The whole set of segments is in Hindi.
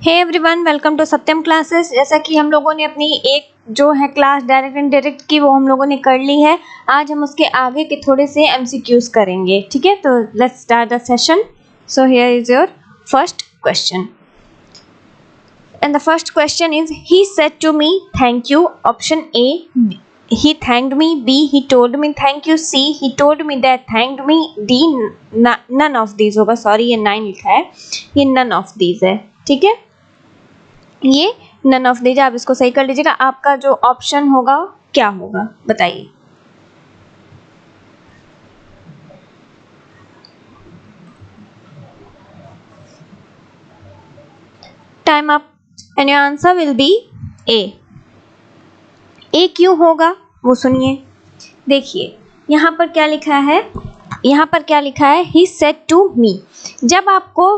Hey everyone, welcome to Satyam classes. जैसा कि हम लोगों ने अपनी एक जो है क्लास डायरेक्ट एंड डायरेक्ट की वो हम लोगों ने कर ली है। आज हम उसके आगे के थोड़े से एमसीक्यूज करेंगे, ठीक है। तो let's start the session. So here is your first question and the first question is he said to me thank you. Option A, he thanked me. B, he told me thank you. C, he told me that thanked me. D, none of these होगा। सॉरी, ये 9 लिखा है, ये none of these है, ठीक है। ये none of these, आप इसको सही कर लीजिएगा। आपका जो ऑप्शन होगा क्या होगा बताइए। Time up and your answer will be A. A क्यों होगा वो सुनिए। देखिए यहाँ पर क्या लिखा है, यहाँ पर क्या लिखा है, ही सेड टू मी। जब आपको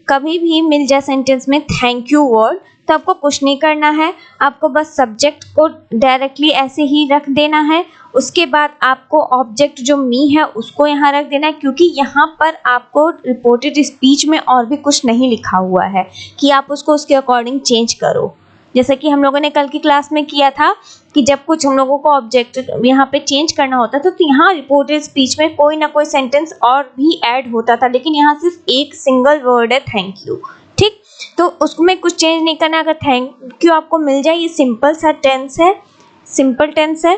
कभी भी मिल जाए सेंटेंस में थैंक यू वर्ड, तो आपको कुछ नहीं करना है, आपको बस सब्जेक्ट को डायरेक्टली ऐसे ही रख देना है। उसके बाद आपको ऑब्जेक्ट जो मी है उसको यहाँ रख देना है, क्योंकि यहाँ पर आपको रिपोर्टेड स्पीच में और भी कुछ नहीं लिखा हुआ है कि आप उसको उसके अकॉर्डिंग चेंज करो। जैसे कि हम लोगों ने कल की क्लास में किया था कि जब कुछ हम लोगों को ऑब्जेक्ट यहाँ पे चेंज करना होता था तो यहाँ रिपोर्टेड स्पीच में कोई ना कोई सेंटेंस और भी ऐड होता था, लेकिन यहाँ सिर्फ एक सिंगल वर्ड है थैंक यू, ठीक। तो उसमें कुछ चेंज नहीं करना। अगर थैंक यू आपको मिल जाए, ये सिंपल सा टेंस है, सिंपल टेंस है,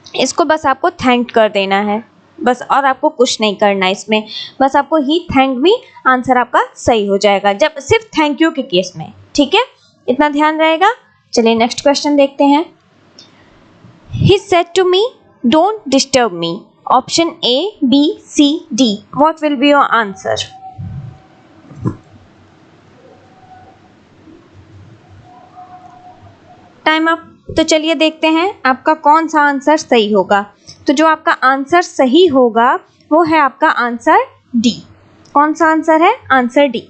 इसको बस आपको थैंक कर देना है बस, और आपको कुछ नहीं करना इसमें। बस आपको ही थैंक मी, आंसर आपका सही हो जाएगा जब सिर्फ थैंक यू के केस में, ठीक है। इतना ध्यान रहेगा। चलिए नेक्स्ट क्वेश्चन देखते हैं। He said to me, "Don't disturb me." Option A, B, C, D. What will be your answer? Time up. तो चलिए देखते हैं आपका कौन सा आंसर सही होगा। तो जो आपका आंसर सही होगा वो है आपका आंसर डी। कौन सा आंसर है? Answer D.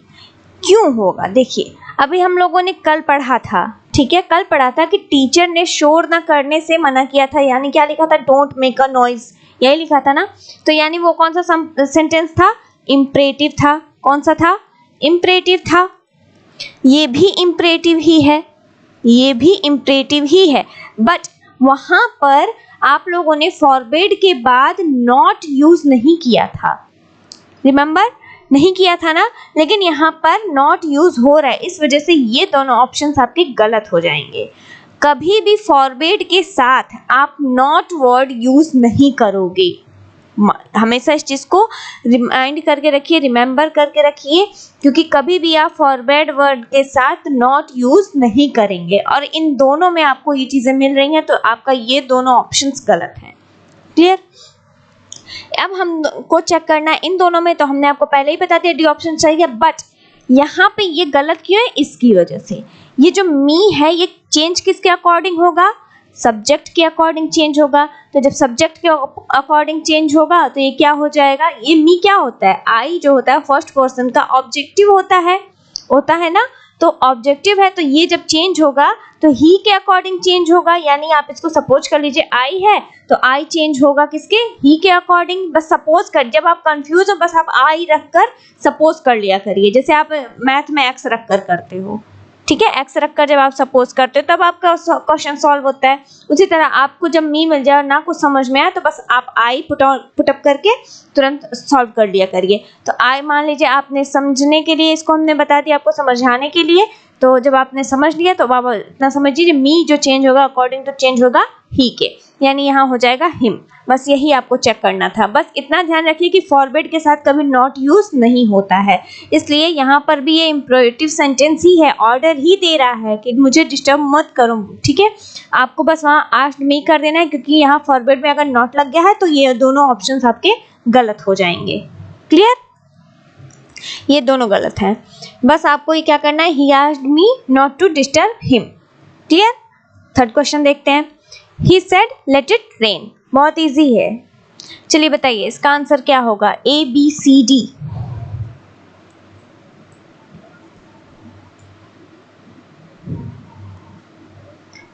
क्यों होगा? देखिए अभी हम लोगों ने कल पढ़ा था, ठीक है, कल पढ़ा था कि टीचर ने शोर न करने से मना किया था, यानी क्या लिखा था? डोंट मेक अ नॉइज, यही लिखा था ना। तो यानी वो कौन सा सेंटेंस था? इम्परेटिव था। कौन सा था? इम्परेटिव था। ये भी इम्परेटिव ही है, ये भी इम्परेटिव ही है, बट वहां पर आप लोगों ने फॉरबिड के बाद नॉट यूज नहीं किया था, रिमेंबर, नहीं किया था ना। लेकिन यहाँ पर नॉट यूज हो रहा है, इस वजह से ये दोनों ऑप्शंस आपके गलत हो जाएंगे। कभी भी फॉरबिड के साथ आप नॉट वर्ड यूज नहीं करोगे। हमेशा इस चीज को रिमाइंड करके रखिए, रिमेंबर करके रखिए, क्योंकि कभी भी आप फॉरबिड वर्ड के साथ नॉट यूज नहीं करेंगे। और इन दोनों में आपको ये चीजें मिल रही हैं, तो आपका ये दोनों ऑप्शंस गलत हैं। क्लियर? अब हमको चेक करना है इन दोनों में, तो हमने आपको पहले ही बता दिया डी ऑप्शन सही है, बट यहाँ पे ये गलत क्यों है? इसकी वजह से ये जो मी है ये चेंज किसके अकॉर्डिंग होगा? सब्जेक्ट के अकॉर्डिंग चेंज होगा। तो जब सब्जेक्ट के अकॉर्डिंग चेंज होगा तो ये क्या हो जाएगा? ये मी क्या होता है? आई जो होता है फर्स्ट पर्सन का ऑब्जेक्टिव होता है ना। तो ऑब्जेक्टिव है, तो ये जब चेंज होगा तो ही के अकॉर्डिंग चेंज होगा। यानी आप इसको सपोज कर लीजिए, आई है तो आई चेंज होगा किसके? ही के अकॉर्डिंग। बस सपोज कर, जब आप कंफ्यूज हो बस आप आई रखकर सपोज कर लिया करिए, जैसे आप मैथ में एक्स रखकर करते हो, ठीक है। एक्स रखकर जब आप सपोज करते हो तब आपका क्वेश्चन सॉल्व होता है। उसी तरह आपको जब मी मिल जाए और ना कुछ समझ में आए तो बस आप आई पुटअप करके तुरंत सॉल्व कर लिया करिए। तो आई मान लीजिए आपने समझने के लिए इसको हमने बता दिया, आपको समझाने के लिए। तो जब आपने समझ लिया तो आप इतना समझ लीजिए, मी जो चेंज होगा अकॉर्डिंग टू चेंज होगा ही के, यानी यहाँ हो जाएगा हिम। बस यही आपको चेक करना था। बस इतना ध्यान रखिए कि फॉरबिड के साथ कभी नॉट यूज नहीं होता है, इसलिए यहाँ पर भी ये इम्परेटिव सेंटेंस ही है, ऑर्डर ही दे रहा है कि मुझे डिस्टर्ब मत करो, ठीक है। आपको बस वहाँ आस्क्ड मी कर देना है, क्योंकि यहाँ फॉरबिड में अगर नॉट लग गया है तो ये दोनों ऑप्शंस आपके गलत हो जाएंगे। क्लियर? ये दोनों गलत हैं। बस आपको ये क्या करना है? He asked me not to disturb him. Clear? Third question देखते हैं। He said let it rain. बहुत इजी है, चलिए बताइए इसका आंसर क्या होगा? A, B, C, D.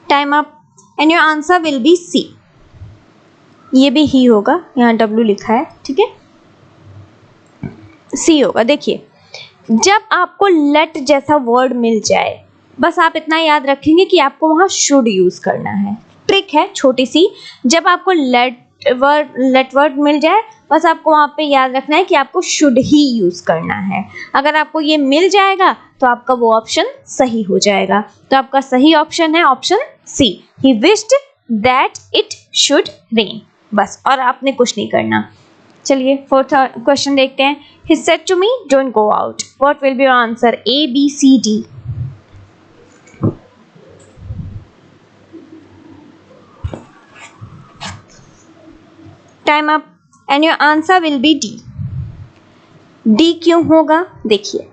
Time up and your answer will be C. ये भी ही होगा, यहाँ डब्ल्यू लिखा है, ठीक है, सी होगा। देखिए जब आपको लेट जैसा वर्ड मिल जाए, बस आप इतना याद रखेंगे कि आपको वहां शुड यूज करना है। ट्रिक है छोटी सी, जब आपको लेट वर्ड मिल जाए, बस आपको वहां पे याद रखना है कि आपको शुड ही यूज करना है। अगर आपको ये मिल जाएगा तो आपका वो ऑप्शन सही हो जाएगा। तो आपका सही ऑप्शन है option C, he wished that it should rain. बस, और आपने कुछ नहीं करना। चलिए फोर्थ क्वेश्चन देखते हैं। He said to me, don't go out. What will be your answer? A, B, C, D. Time up. And your answer will be D. D क्यों होगा? देखिए,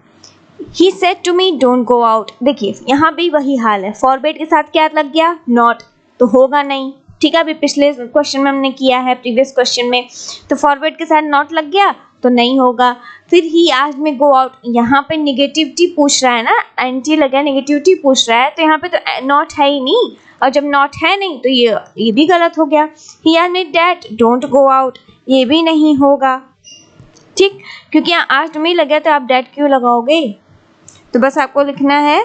He said to me, don't go out. देखिए यहाँ भी वही हाल है, फॉरवर्ड के साथ क्या लग गया? नॉट, तो होगा नहीं। ठीक है, अभी पिछले क्वेश्चन में हमने किया है, प्रीवियस क्वेश्चन में, तो फॉरवर्ड के साथ नॉट लग गया तो नहीं होगा। फिर ही आस्क्ड मी गो आउट, यहाँ पे निगेटिविटी पूछ रहा है ना, एंटी लगा निगेटिविटी पूछ रहा है, तो यहाँ पे तो नॉट है ही नहीं, और जब नॉट है नहीं तो ये भी गलत हो गया। ही asked me that don't go out, ये भी नहीं होगा। ठीक, क्योंकि यहाँ आस्क्ड मी लग गया तो आप दैट क्यों लगाओगे? तो बस आपको लिखना है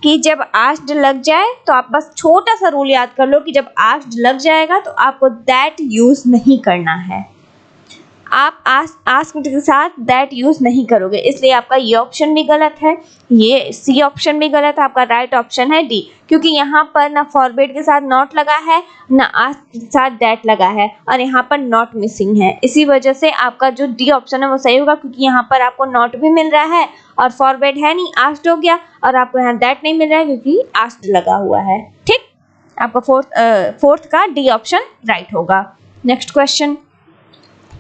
कि जब आस्क्ड लग जाए तो आप बस छोटा सा रूल याद कर लो कि जब आस्क्ड लग जाएगा तो आपको दैट यूज नहीं करना है। आप आस्क्ड के साथ दैट यूज नहीं करोगे, इसलिए आपका ये ऑप्शन भी गलत है, ये सी ऑप्शन भी गलत है। आपका राइट ऑप्शन है डी, क्योंकि यहाँ पर ना फॉरवर्ड के साथ नॉट लगा है, ना आस्क्ड के साथ दैट लगा है, और यहाँ पर नॉट मिसिंग है। इसी वजह से आपका जो डी ऑप्शन है वो सही होगा, क्योंकि यहाँ पर आपको नॉट भी मिल रहा है और फॉरवर्ड है नहीं, आस्क्ड हो गया, और आपको यहाँ दैट नहीं मिल रहा है क्योंकि आस्क्ड लगा हुआ है। ठीक, आपका फोर्थ का डी ऑप्शन राइट होगा। Next question.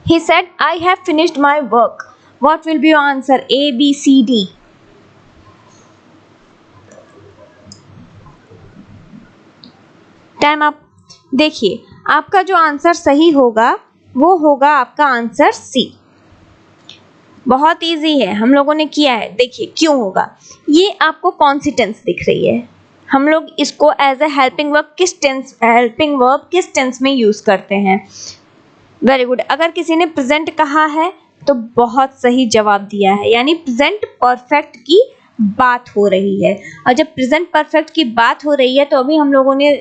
He said, I have finished my work. What will be your answer? A, B, C, D. Time up. देखिए, आपका जो आंसर सही होगा वो होगा आपका आंसर सी। बहुत इजी है, हम लोगों ने किया है। देखिए क्यों होगा, ये आपको कौन सी टेंस दिख रही है? हम लोग इसको एज ए हेल्पिंग वर्ब किस टेंस में यूज करते हैं? वेरी गुड, अगर किसी ने प्रेजेंट कहा है तो बहुत सही जवाब दिया है, यानी प्रेजेंट परफेक्ट की बात हो रही है। और जब प्रेजेंट परफेक्ट की बात हो रही है तो अभी हम लोगों ने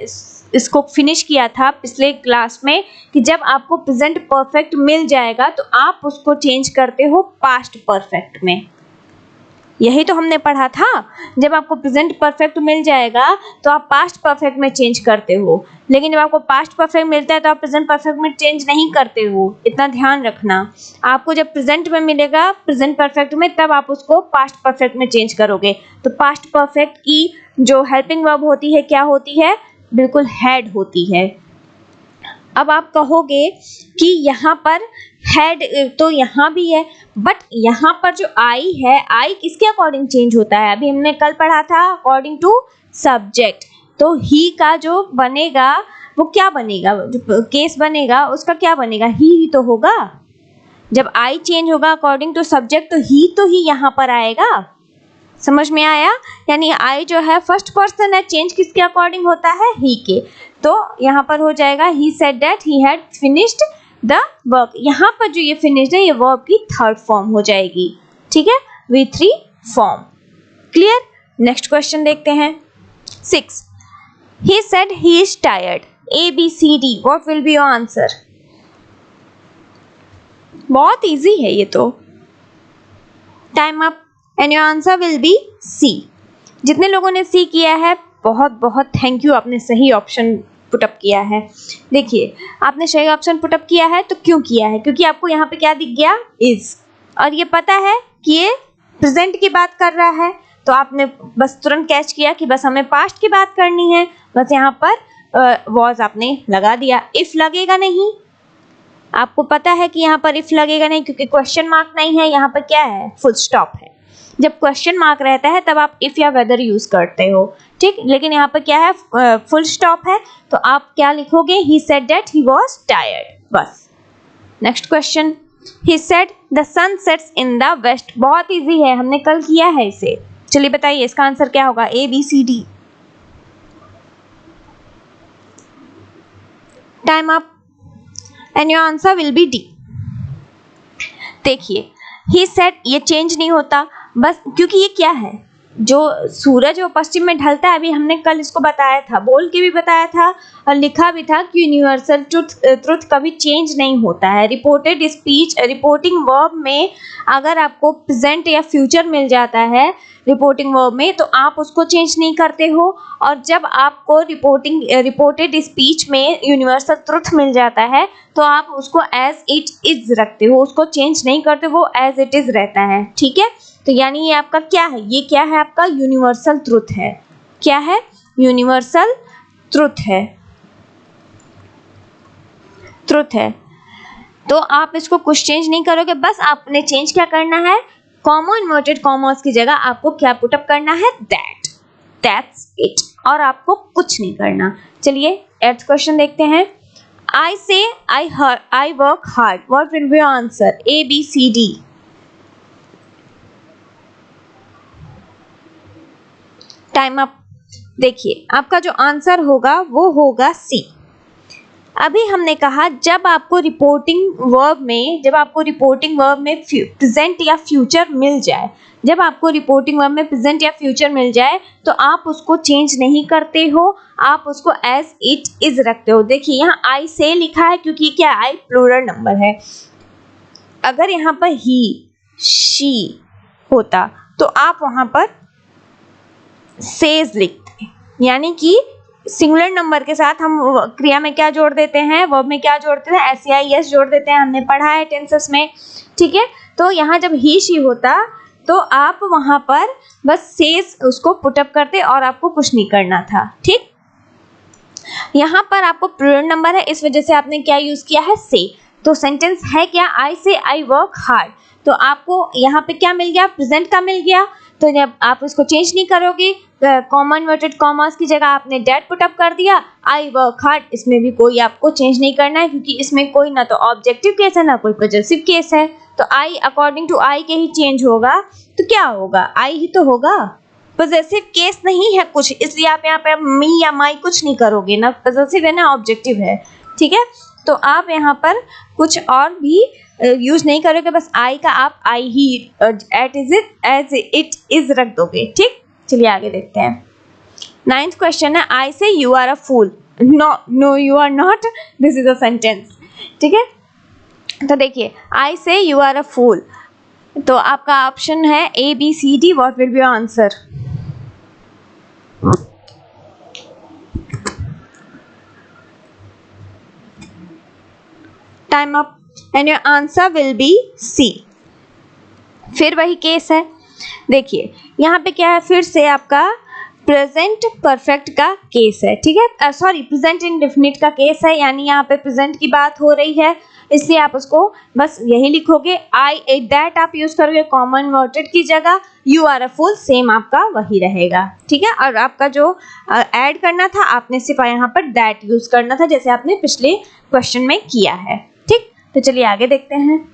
इसको फिनिश किया था पिछले क्लास में कि जब आपको प्रेजेंट परफेक्ट मिल जाएगा तो आप उसको चेंज करते हो पास्ट परफेक्ट में। यही तो हमने पढ़ा था, जब आपको प्रेजेंट परफेक्ट मिल जाएगा तो आप पास्ट परफेक्ट में चेंज करते हो, लेकिन जब आपको पास्ट परफेक्ट मिलता है तो आप प्रेजेंट परफेक्ट में चेंज नहीं करते हो। इतना ध्यान रखना, आपको जब प्रेजेंट में मिलेगा प्रेजेंट परफेक्ट में, तब आप उसको पास्ट परफेक्ट में चेंज करोगे। तो पास्ट परफेक्ट की जो हेल्पिंग वर्ब होती है क्या होती है? बिल्कुल हैड होती है। अब आप कहोगे कि यहाँ पर हैड तो यहाँ भी है, बट यहाँ पर जो आई है, आई किसके अकॉर्डिंग चेंज होता है? अभी हमने कल पढ़ा था अकॉर्डिंग टू सब्जेक्ट। तो ही का जो बनेगा वो क्या बनेगा, जो केस बनेगा उसका क्या बनेगा? ही तो होगा। जब आई चेंज होगा अकॉर्डिंग टू सब्जेक्ट तो ही यहाँ पर आएगा। समझ में आया? यानी आई जो है फर्स्ट पर्सन है, चेंज किसके अकॉर्डिंग होता है? ही के। तो यहाँ पर हो जाएगा ही said that he had finished the work. यहाँ पर जो ये फिनिश्ड है ये वर्ब की थर्ड फॉर्म हो जाएगी। ठीक है, V3 form. Clear? Next question देखते हैं। 6. He said he is tired. A, B, C, D. What will be your answer? बहुत इजी है ये तो। Time up and your answer will B C. जितने लोगों ने C किया है बहुत बहुत थैंक यू, आपने सही ऑप्शन पुटअप किया है। देखिए आपने सही ऑप्शन पुटअप किया है तो क्यों किया है? क्योंकि आपको यहाँ पे क्या दिख गया? इज, और ये पता है कि ये प्रेजेंट की बात कर रहा है, तो आपने बस तुरंत कैच किया कि बस हमें पास्ट की बात करनी है, बस यहाँ पर वॉज आपने लगा दिया। इफ लगेगा नहीं, आपको पता है कि यहाँ पर इफ लगेगा नहीं क्योंकि क्वेश्चन मार्क नहीं है, यहाँ पर क्या है? फुल स्टॉप है। जब क्वेश्चन मार्क रहता है तब आप इफ या वेदर यूज करते हो, ठीक, लेकिन यहाँ पर क्या है? फुल स्टॉप है, तो आप क्या लिखोगे? He said that he was tired. बस। Next question. He said the sun sets in the west. बहुत इजी है, हमने कल किया है इसे। चलिए बताइए इसका आंसर क्या होगा? A, B, C, D. Time up and your answer will B D. देखिए ही सेड ये चेंज नहीं होता, बस क्योंकि ये क्या है, जो सूरज वो पश्चिम में ढलता है, अभी हमने कल इसको बताया था, बोल के भी बताया था और लिखा भी था कि यूनिवर्सल ट्रुथ कभी चेंज नहीं होता है। रिपोर्टेड स्पीच रिपोर्टिंग वर्ब में अगर आपको प्रेजेंट या फ्यूचर मिल जाता है रिपोर्टिंग वर्ब में, तो आप उसको चेंज नहीं करते हो, और जब आपको रिपोर्टेड स्पीच में यूनिवर्सल ट्रुथ मिल जाता है तो आप उसको एज इट इज रखते हो, उसको चेंज नहीं करते, वो एज इट इज रहता है। ठीक है, तो यानी ये आपका क्या है, ये क्या है आपका यूनिवर्सल ट्रुथ है। क्या है, यूनिवर्सल ट्रुथ है, ट्रुथ है। तो आप इसको कुछ चेंज नहीं करोगे, बस आपने चेंज क्या करना है, कॉमा इन्वर्टेड कॉमास की जगह आपको क्या पुटअप करना है, दैट, दैट्स इट, और आपको कुछ नहीं करना। चलिए 8th क्वेश्चन देखते हैं। I say I work hard. What will be your answer? A, B, C, D. Time up. देखिए आपका जो आंसर होगा वो होगा सी। अभी हमने कहा जब आपको रिपोर्टिंग वर्ब में प्रेजेंट या फ्यूचर मिल जाए, जब आपको रिपोर्टिंग वर्ब में प्रेजेंट या फ्यूचर मिल जाए तो आप उसको चेंज नहीं करते हो, आप उसको एज इट इज रखते हो। देखिए यहाँ आई से लिखा है क्योंकि क्या, आई प्लूरल नंबर है। अगर यहाँ पर ही शी होता तो आप वहां पर सेज लिखते, यानी कि सिंगुलर नंबर के साथ हम क्रिया में क्या जोड़ देते हैं, वर्ब में क्या जोड़ते हैं, एस जोड़ देते हैं, हमने पढ़ा है टेंसेस में। ठीक है, तो यहाँ जब ही शी होता तो आप वहां पर बस सेज उसको पुटअप करते और आपको कुछ नहीं करना था। ठीक, यहाँ पर आपको प्लूरल नंबर है, इस वजह से आपने क्या यूज किया है, से। तो सेंटेंस है क्या, आई से आई वर्क हार्ड, तो आपको यहाँ पे क्या मिल गया, प्रेजेंट का मिल गया। तो जब आप उसको चेंज नहीं करोगे, कॉमा इन्वर्टेड कॉमास की जगह आपने डेट पुटअप कर दिया, आई वर्क हार्ड, इसमें भी कोई आपको चेंज नहीं करना है क्योंकि इसमें कोई ना तो ऑब्जेक्टिव केस है ना कोई पॉजिटिव केस है। तो आई अकॉर्डिंग टू आई के ही चेंज होगा, तो क्या होगा, आई ही तो होगा, पॉजिटिव केस नहीं है कुछ, इसलिए आप यहाँ पे मी या माई कुछ नहीं करोगे, ना पॉजिटिव है ना ऑब्जेक्टिव है। ठीक है, तो आप यहाँ पर कुछ और भी यूज नहीं करोगे, बस आई का आप आई ही एज इट इज रख दोगे। ठीक, चलिए आगे देखते हैं। 9th क्वेश्चन है, I say you are a fool, no you are not, this is a sentence. ठीक है, तो देखिए आई से यू आर अ फूल, तो आपका ऑप्शन है A B C D, what will be your answer. Time up and your answer will be C. फिर वही केस है, देखिए यहाँ पे क्या है, फिर से आपका प्रेजेंट परफेक्ट का केस है। ठीक है, सॉरी प्रेजेंट इंडेफिनिट का केस है, यानी यहाँ पे प्रेजेंट की बात हो रही है, इसलिए आप उसको बस यही लिखोगे, आई दैट आप यूज करोगे कॉमन इन्वर्टेड की जगह, you are a fool same आपका वही रहेगा। ठीक है, और आपका जो ऐड करना था आपने सिर्फ यहाँ पर दैट यूज करना था, जैसे आपने पिछले क्वेश्चन में किया है। ठीक, तो चलिए आगे देखते हैं।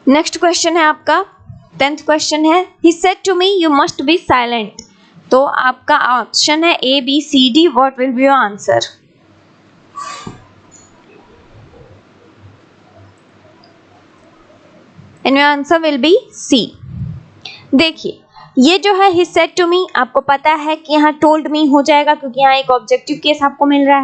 नेक्स्ट क्वेश्चन है आपका 10th क्वेश्चन है, he said to me you must be silent, तो आपका ऑप्शन है A B C D, what will be your answer. And your answer will be C. देखिए ये जो है ही सेड टू मी, आपको पता है कि यहाँ टोल्ड मी हो जाएगा क्योंकि यहाँ एक ऑब्जेक्टिव केस आपको मिल रहा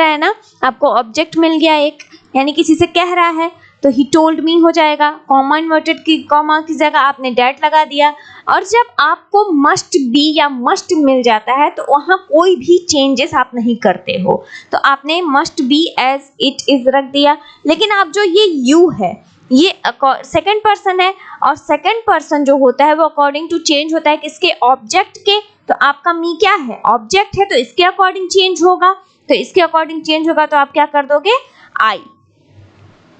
है ना, आपको ऑब्जेक्ट मिल गया एक, यानी किसी से कह रहा है, तो ही टोल्ड मी हो जाएगा, कॉमा इन्वर्टेड की कॉमा की जगह आपने डेट लगा दिया। और जब आपको मस्ट बी या मस्ट मिल जाता है तो वहाँ कोई भी चेंजेस आप नहीं करते हो, तो आपने must be as it is रख दिया। लेकिन आप जो ये यू है ये सेकंड पर्सन है, और सेकंड पर्सन जो होता है वो अकॉर्डिंग टू चेंज होता है किसके, ऑब्जेक्ट के। तो आपका मी क्या है, ऑब्जेक्ट है, तो इसके अकॉर्डिंग चेंज होगा, तो इसके अकॉर्डिंग चेंज होगा, तो आप क्या कर दोगे, आई।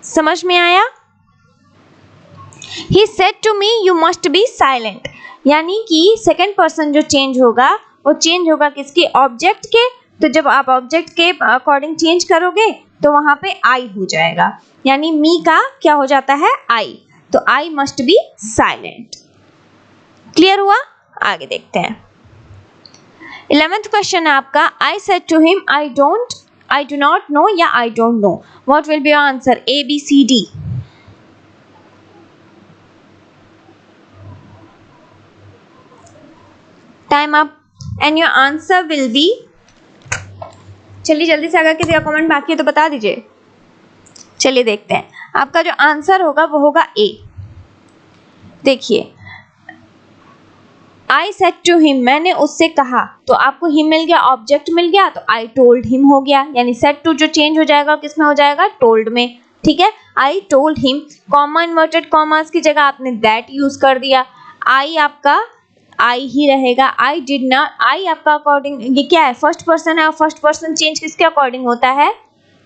समझ में आया। He said to me you must be silent, यानी कि सेकंड पर्सन जो चेंज होगा वो चेंज होगा किसके, ऑब्जेक्ट के। तो जब आप ऑब्जेक्ट के अकॉर्डिंग चेंज करोगे तो वहां पे आई हो जाएगा, यानी मी का क्या हो जाता है, आई, तो I must be silent. Clear हुआ, आगे देखते हैं। 11th क्वेश्चन है आपका, I said to him I don't I do not know या I don't know. What will be your answer? A, B, C, D. Time up and your answer will be, चलिए जल्दी से, अगर किसी का कमेंट बाकी है तो बता दीजिए। चलिए देखते हैं, आपका जो आंसर होगा वो होगा ए। देखिए, I said to him, मैंने उससे कहा, तो आपको him मिल गया, ऑब्जेक्ट मिल गया, तो I told him हो गया, यानी said to जो चेंज हो जाएगा किस में हो जाएगा, told में। ठीक है, I told him, comma inverted commas की जगह आपने that यूज कर दिया, I आपका I ही रहेगा, I did not, I आपका अकॉर्डिंग, ये क्या है, फर्स्ट पर्सन है, और फर्स्ट पर्सन चेंज किसके अकॉर्डिंग होता है,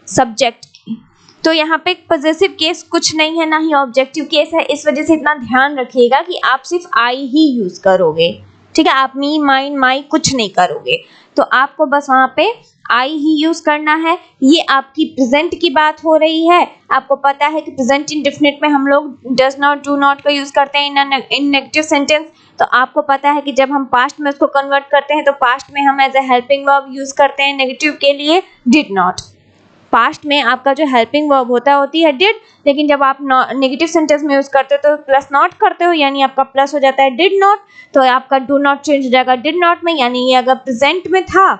सब्जेक्ट की। तो यहाँ पे पॉजेसिव केस कुछ नहीं है, ना ही ऑब्जेक्टिव केस है, इस वजह से इतना ध्यान रखिएगा कि आप सिर्फ आई ही यूज करोगे। ठीक है, आप मी, माइन, माई कुछ नहीं करोगे, तो आपको बस वहाँ पे आई ही यूज करना है। ये आपकी प्रेजेंट की बात हो रही है, आपको पता है कि प्रेजेंट इंडेफिनिट में हम लोग डज नॉट, डू नॉट का यूज करते हैं इन नेगेटिव सेंटेंस, तो आपको पता है कि जब हम पास्ट में उसको कन्वर्ट करते हैं तो पास्ट में हम as a helping verb use करते हैं नेगेटिव के लिए डिड नॉट। पास्ट में आपका जो हेल्पिंग वर्ब होती है डिड, लेकिन जब आप नेगेटिव सेंटेंस में यूज करते हो तो प्लस नॉट करते हो, यानी आपका प्लस हो जाता है डिड नॉट, तो आपका डू नॉट चेंज हो जाएगा डिड नॉट में, यानी ये अगर प्रेजेंट में था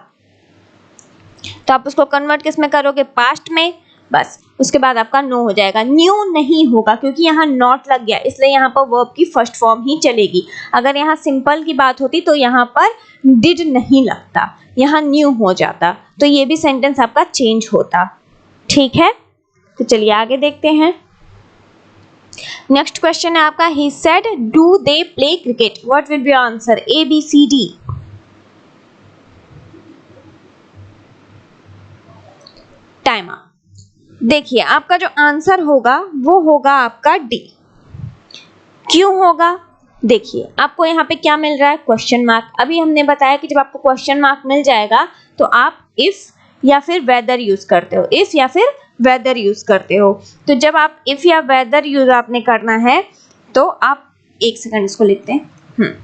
तो आप उसको कन्वर्ट किस में करोगे, पास्ट में, बस उसके बाद आपका नो हो जाएगा। न्यू नहीं होगा क्योंकि यहाँ नॉट लग गया, इसलिए यहाँ पर वर्ब की फर्स्ट फॉर्म ही चलेगी। अगर यहाँ सिंपल की बात होती तो यहाँ पर डिड नहीं लगता, यहाँ न्यू हो जाता, तो ये भी सेंटेंस आपका चेंज होता। ठीक है, तो चलिए आगे देखते हैं। नेक्स्ट क्वेश्चन है आपका, he said do they play cricket, what will be answer, A, B, C, D. Time up. देखिए, आपका जो आंसर होगा वो होगा आपका डी। क्यों होगा, देखिए आपको यहाँ पे क्या मिल रहा है, क्वेश्चन मार्क। अभी हमने बताया कि जब आपको क्वेश्चन मार्क मिल जाएगा तो आप इफ या फिर वेदर यूज करते हो, इफ या फिर वेदर यूज करते हो। तो जब आप इफ या वेदर यूज आपने करना है तो आप, एक सेकंड इसको लिखते हैं,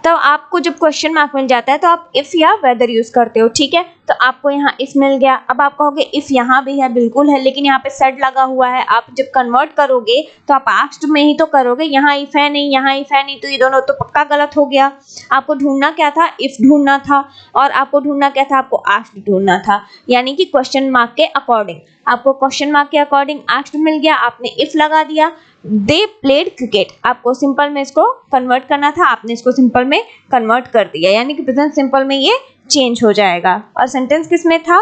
तो आपको जब क्वेश्चन मार्क मिल जाता है तो आप इफ या वेदर यूज करते हो। ठीक है, तो आपको यहाँ इफ मिल गया। अब आप कहोगे इफ यहाँ भी है, बिल्कुल है, लेकिन यहाँ पे सेड लगा हुआ है, आप जब कन्वर्ट करोगे तो आप आस्क्ड में ही तो करोगे, यहाँ इफ है नहीं, यहाँ इफ है नहीं, तो ये दोनों तो पक्का गलत हो गया। आपको ढूंढना क्या था, इफ ढूंढना था, और आपको ढूंढना क्या था, आपको आस्क्ड ढूंढना था, यानी कि क्वेश्चन मार्क के अकॉर्डिंग। आपको क्वेश्चन मार्क के अकॉर्डिंग आस्क्ड मिल गया, आपने इफ लगा दिया। दे प्लेड क्रिकेट, आपको सिंपल में इसको कन्वर्ट करना था, आपने इसको सिंपल में कन्वर्ट कर दिया, यानी कि प्रेजेंट सिंपल में ये चेंज हो जाएगा। और सेंटेंस किस में था,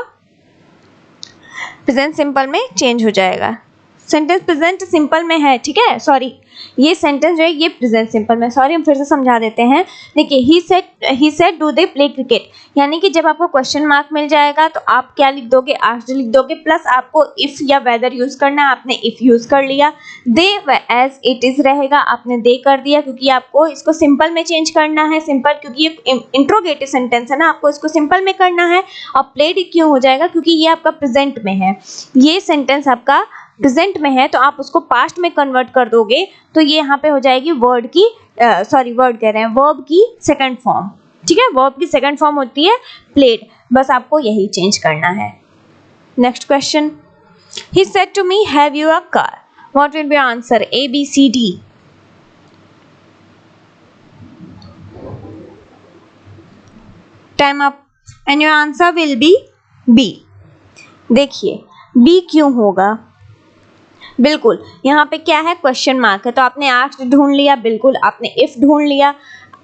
प्रेजेंट सिंपल में चेंज हो जाएगा। सेंटेंस प्रेजेंट सिंपल में है, ठीक है, सॉरी, ये सेंटेंस जो है ये प्रेजेंट सिंपल में, सॉरी हम फिर से समझा देते हैं। देखिए, ही said do they play cricket, यानी कि जब आपको क्वेश्चन मार्क मिल जाएगा तो आप क्या लिख दोगे, आस्क्ड लिख दोगे, प्लस आपको इफ या वेदर यूज करना है, आपने इफ यूज कर लिया। दे एज इट इज रहेगा, आपने दे कर दिया क्योंकि आपको इसको सिंपल में चेंज करना है, सिंपल क्योंकि ये इंट्रोगेटिव सेंटेंस है ना, आपको इसको सिंपल में करना है। और प्लेड क्यों हो जाएगा, क्योंकि ये आपका प्रेजेंट में है, ये सेंटेंस आपका प्रेजेंट में है, तो आप उसको पास्ट में कन्वर्ट कर दोगे तो ये यहाँ पे हो जाएगी वर्ड की, वर्ड कह रहे हैं, वर्ब की सेकंड फॉर्म। ठीक है, वर्ब की सेकंड फॉर्म होती है प्लेड, बस आपको यही चेंज करना है। Next question, he said to me have you a car, what will be answer, A, B, C, D. Time up and your answer will be B. देखिए, बी क्यों होगा, बिल्कुल यहाँ पे क्या है, क्वेश्चन मार्क है, तो आपने आस्क्ड ढूंढ लिया, बिल्कुल आपने इफ ढूंढ लिया।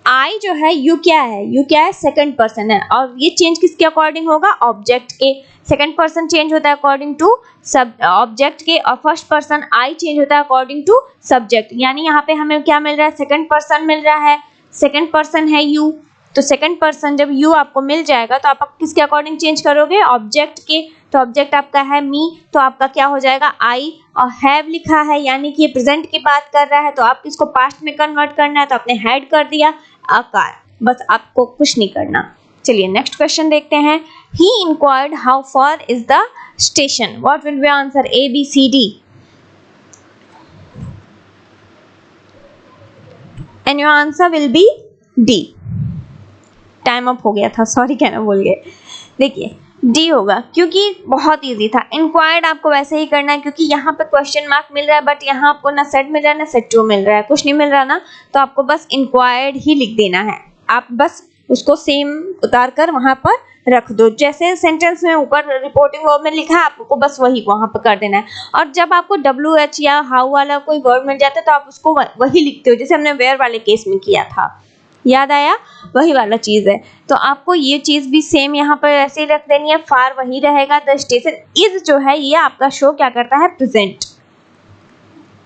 आई जो है, यू क्या है, यू क्या है, सेकंड पर्सन है, और ये चेंज किसके अकॉर्डिंग होगा, ऑब्जेक्ट के। सेकंड पर्सन चेंज होता है अकॉर्डिंग टू सब ऑब्जेक्ट के, और फर्स्ट पर्सन आई चेंज होता है अकॉर्डिंग टू सब्जेक्ट। यानी यहाँ पे हमें क्या मिल रहा है, सेकंड पर्सन मिल रहा है, सेकंड पर्सन है यू, तो सेकंड पर्सन जब यू आपको मिल जाएगा तो आप किसके अकॉर्डिंग चेंज करोगे, ऑब्जेक्ट के। तो ऑब्जेक्ट आपका है मी, तो आपका क्या हो जाएगा, आई, और हैव लिखा है यानी कि ये प्रेजेंट की बात कर रहा है, तो आप किसको पास्ट में कन्वर्ट करना है, तो आपने हैड कर दिया, अ कार, बस आपको कुछ नहीं करना। चलिए नेक्स्ट क्वेश्चन देखते हैं। He inquired how far is the station, what will be answer, A, B, C, D. And your answer will be D. Time up हो गया था, सॉरी कहना भूल गए। देखिए, डी होगा, क्योंकि बहुत इजी था। इंक्वायर्ड आपको वैसे ही करना है क्योंकि यहाँ पे क्वेश्चन मार्क मिल रहा है, बट यहाँ आपको ना सेट मिल रहा है ना सेट टू मिल रहा है, कुछ नहीं मिल रहा ना, तो आपको बस इंक्वायर्ड ही लिख देना है। आप बस उसको सेम उतार कर वहां पर रख दो, जैसे सेंटेंस में ऊपर रिपोर्टिंग वर्ब में लिखा है आपको बस वही वहां पर कर देना है। और जब आपको WH या हाउ वाला कोई वर्ड मिल जाता है तो आप उसको वही लिखते हो, जैसे हमने वेयर वाले केस में किया था, याद आया, वही वाला चीज है। तो आपको ये चीज भी सेम यहाँ पर ऐसे ही रख देनी है, फार वही रहेगा। द स्टेशन इज जो है ये आपका शो क्या करता है, प्रेजेंट।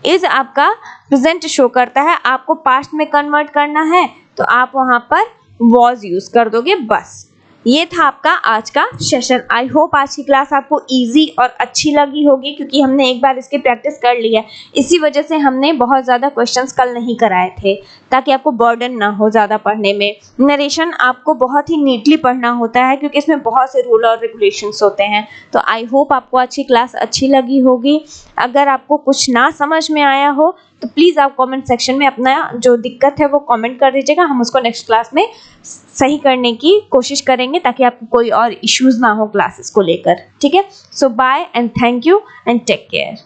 इज आपका प्रेजेंट शो करता है, आपको पास्ट में कन्वर्ट करना है तो आप वहां पर वॉज यूज कर दोगे बस। ये था आपका आज का सेशन। आई होप आज की क्लास आपको इजी और अच्छी लगी होगी, क्योंकि हमने एक बार इसकी प्रैक्टिस कर ली है, इसी वजह से हमने बहुत ज़्यादा क्वेश्चंस कल नहीं कराए थे, ताकि आपको बर्डन ना हो ज़्यादा पढ़ने में। नरेशन आपको बहुत ही नीटली पढ़ना होता है क्योंकि इसमें बहुत से रूल और रेगुलेशंस होते हैं। तो आई होप आपको आज की क्लास अच्छी लगी होगी। अगर आपको कुछ ना समझ में आया हो तो प्लीज़ आप कमेंट सेक्शन में अपना जो दिक्कत है वो कमेंट कर दीजिएगा, हम उसको नेक्स्ट क्लास में सही करने की कोशिश करेंगे ताकि आपको कोई और इश्यूज ना हो क्लासेस को लेकर। ठीक है, so bye and thank you and take care.